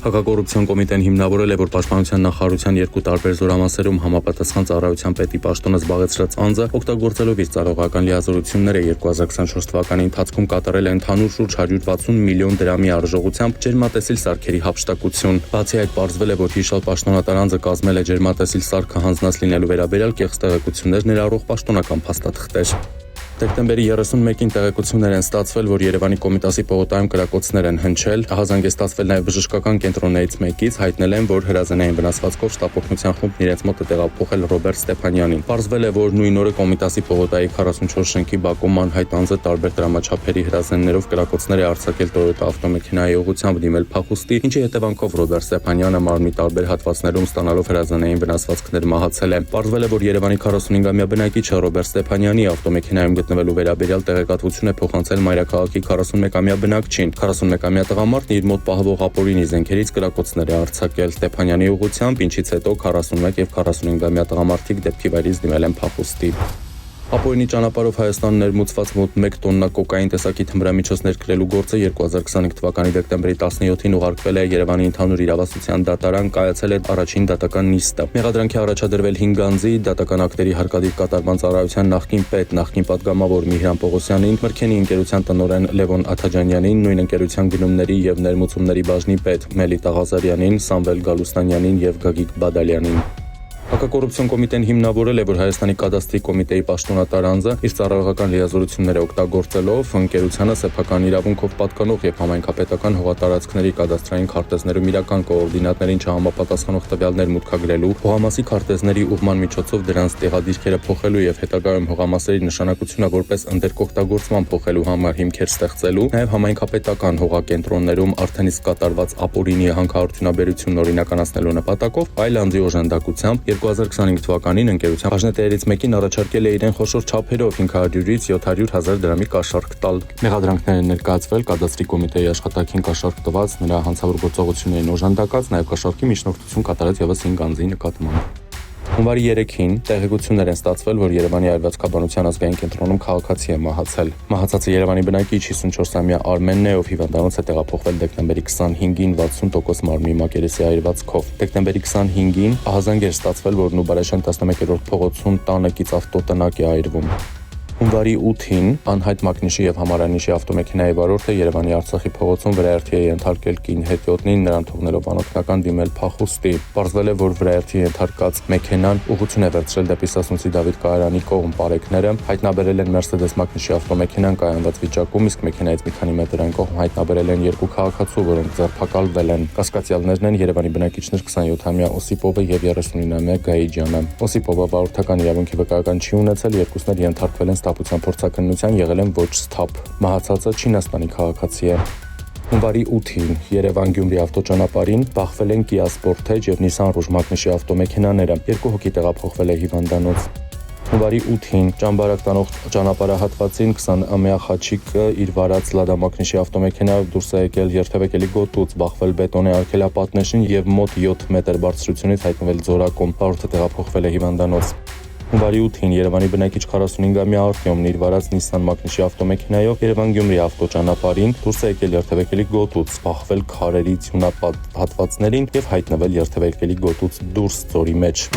Հակակոռուպցիոն կոմիտեն հիմնավորել է, որ Պաշտպանության նախարարության երկու տարբեր զորամասերում համապատասխան ծառայության պետի պաշտոնը զբաղեցրած անձը օգտագործելով իր ծառայողական լիազորությունները 2024 թվականի ընթացքում կատարել է ընդհանուր շուրջ 160 միլիոն դրամի արժողությամբ ջերմատեսիլ սարքերի հափշտակություն։ Բացի այդ, պարզվել է, որ հիշյալ պաշտոնատար անձը կազմել է ջերմատեսիլ սարքը հանձնած լինելու վերաբերյալ կեղծ տեղեկություններ ներառող պաշտոնական փաստաթղթեր։ Դեկտեմբերի 31-ին տեղեկություններ են ստացվել, որ Երևանի Կոմիտասի պողոտայում կրակոցներ են հնչել։ Ահազանգ է ստացվել նաև բժշկական կենտրոններից մեկից, հայտնել են, որ հրազենային վնասվածքով շտապօգնության խումբն իրենց մոտ է տեղափոխել Ռոբերտ Ստեփանյանին։ Պարզվել է, որ նույն օրը Կոմիտասի պողոտայի 44 շենքի բակում անհայտ անձը տարբեր դրամաչափերի հրազեններով կրակոցներ է արձակել Toyota ավտոմեքենայի ուղղությամբ դիմել փախուստի, ինչի հետևանքով Ռոբերտ Ստեփանյանը մարմնի տարբեր հատվածներում ստանալով հրազենային վնասվածքներ մահացել է։ Պարզվել է, որ Երևանի 45-ամյա բնակիչը Ռոբերտ Ստեփանյանի ավտոմեքենայում գտնվելու վերաբերյալ տեղեկատվություն է փոխանցել մայրաքաղաքի 41-ամյա բնակչին։ 41-ամյա տղամարդն իր մոտ պահվող ապօրինի զենքերից կրակոցներ է արձակել Ստեփանյանի ուղղությամբ, ինչից հետո 41 եւ 45-ամյա տղամարդիկ դեպքի վայրից դիմել են փախուստի։ Ապօրինի ճանապարհով Հայաստան ներմուծված մոտ 1 տոննա կոկային տեսակի թմրամիջոց ներկրելու գործը 2025 թվականի դեկտեմբերի 17-ին ուղարկվել է Երևանի ընդհանուր իրավասության դատարան, կայացել է առաջին դատական նիստը։ Մեղադրանքի առաջադրվել 5 անձի, դատական ակտերի հարկադիր կատարման ծառայության նախկին պետ, նախկին պատգամավոր Միհրան Պողոսյանին, Մրգենի ընկերության տնօրեն Լևոն Աթաջանյանին, նույն ընկերության գնումների եւ ներմուծումների բաժնի պետ Մելիթ Աղազարյանին, Սամվել Գալուստանյանին եւ Գագիկ Բադալյանին։ Հակակոռուպցիոն կոմիտեն հիմնավորել է, որ Հայաստանի կադաստրի կոմիտեի պաշտոնատար անձը իր ծառայողական լիազորությունները օգտագործելով ընկերությանը սեփական իրավունքով պատկանող եւ համայնքապետական հողատարածքների կադաստրային քարտեզներում իրական կոորդինատներին չհամապատասխանող տվյալներ մուտքագրելու, հողամասի քարտեզների ուղղման միջոցով դրանց տեղադիրքերը փոխելու եւ հետագայում հողամասերի նշանակությունը որպես ընդերկօգտագործման փոխելու համար հիմքեր ստեղծելու, նաեւ համայնքապետական հողակենտրոններում արդեն իսկ կատարված ապօրինի հանքարդյունաբերությունն օրինականացնելու նպատակով այլ անձի օժանդակությամբ 2025 թվականին ընկերության բաժնետերերից մեկին առաջարկել է իրեն խոշոր չափերով 500-ից 700,000 դրամի կաշառք տալ։ Մեղադրանքներ են ներկայացվել կադաստրի կոմիտեի աշխատակին կաշառք տված, նրա հանցավոր գործողություններին օժանդակած, նաև կաշառքի միջնորդություն կատարած ևս 5 անձի նկատմամբ։ Հունվարի 3-ին տեղեկություններ են ստացվել, որ Երևանի Այրվածքաբանության ազգային կենտրոնում քաղաքացի է մահացել։ Մահացածը Երևանի բնակիչ 54-ամյա Արմենն է, ով հիվանդանոց է տեղափոխվել դեկտեմբերի 25-ին 60% մարմնի մակերեսի այրվածքով։ Դեկտեմբերի 25-ին ահազանգ էր ստացվել, որ Նուբարաշեն 11-րդ փողոցում տանը կից ավտոտնակ է այրվում։ Հունվարի 8-ին անհայտ մակնիշի եւ համարանիշի ավտոմեքենայի վարորդը Երևանի Արցախի փողոցում վրաերթի է ենթարկել կին հետիոտնին, նրան թողնելով անօգնական դիմել փախուստի։ Պարզվել է, որ վրաերթի ենթարկած մեքենան ուղղություն է վերցրել դեպի Սասունցի Դավիթ Կայարանի կողմ պարեկները, հայտնաբերել են Mercedes մակնիշի ավտոմեքենան կայանված վիճակում, իսկ մեքենայից մի քանի մետր այն կողմ հայտնաբերել են երկու քաղաքացու, որոնք ձերբակալվել են։ Կասկածյալներն են Երևանի բնակիչներ 27-ամյա Օսիպովը եւ 39-ամյա Գայիջյանը։ Օսիպովը վարորդական իրավունքի վկայական չի ունեցել, երկուսն էլ ենթարկվել են ստապության փորձաքննության, եղել են ոչ սթափ։ Մահացածը Չինաստանի քաղաքացի է։ Հունվարի 8-ին Երևան-Գյումրի ավտոճանապարհին բախվել են Kia Sportage եւ Nissan Rouge մակնիշի ավտոմեքենաները։ Երկու հոգի տեղափոխվել է հիվանդանոց։ Հունվարի 8-ին ճամբարակ տանող ճանապարհահատվածին 20-ամյա Խաչիկը իր վարած Լադա մակնիշի ավտոմեքենայով դուրս է եկել երթևեկելի գոտուց, բախվել բետոնե արգելապատնեշին եւ մոտ 7 մետր բարձրությունից հայտնվել ձորակում։ Վարորդը տեղափոխվել է հիվանդանոց։ Հունվարի 8-ին Երևանի բնակիչ 45-ամյա Արտյոմն իր վարած Nissan մակնիշի ավտոմեքենայով Երևան-Գյումրի ավտոճանապարհին դուրս է եկել երթևեկելի գոտուց, բախվել քարերի ձյունապատ հատվածներին եւ հայտնվել երթևեկելի գոտուց դուրս ձորի մեջ։